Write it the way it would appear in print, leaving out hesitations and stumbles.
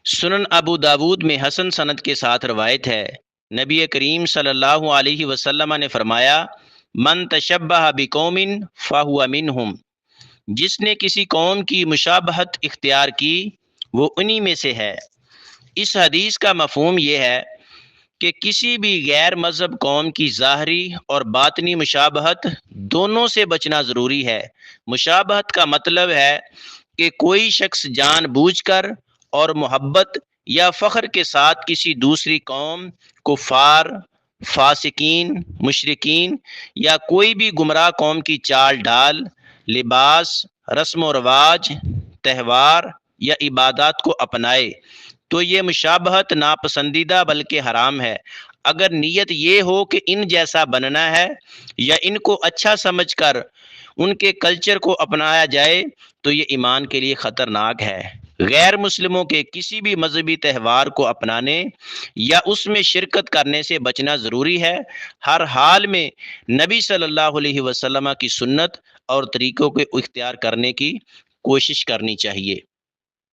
سنن ابو داود میں حسن سند کے ساتھ روایت ہے، نبی کریم صلی اللہ علیہ وسلم نے فرمایا، من تشبہ بقوم فہو منہم، جس نے کسی قوم کی مشابہت اختیار کی وہ انہی میں سے ہے۔ اس حدیث کا مفہوم یہ ہے کہ کسی بھی غیر مذہب قوم کی ظاہری اور باطنی مشابہت دونوں سے بچنا ضروری ہے۔ مشابہت کا مطلب ہے کہ کوئی شخص جان بوجھ کر اور محبت یا فخر کے ساتھ کسی دوسری قوم، کفار، فاسقین، مشرکین یا کوئی بھی گمراہ قوم کی چال ڈال، لباس، رسم و رواج، تہوار یا عبادات کو اپنائے تو یہ مشابہت ناپسندیدہ بلکہ حرام ہے۔ اگر نیت یہ ہو کہ ان جیسا بننا ہے یا ان کو اچھا سمجھ کر ان کے کلچر کو اپنایا جائے تو یہ ایمان کے لیے خطرناک ہے۔ غیر مسلموں کے کسی بھی مذہبی تہوار کو اپنانے یا اس میں شرکت کرنے سے بچنا ضروری ہے۔ ہر حال میں نبی صلی اللہ علیہ وسلم کی سنت اور طریقوں کو اختیار کرنے کی کوشش کرنی چاہیے۔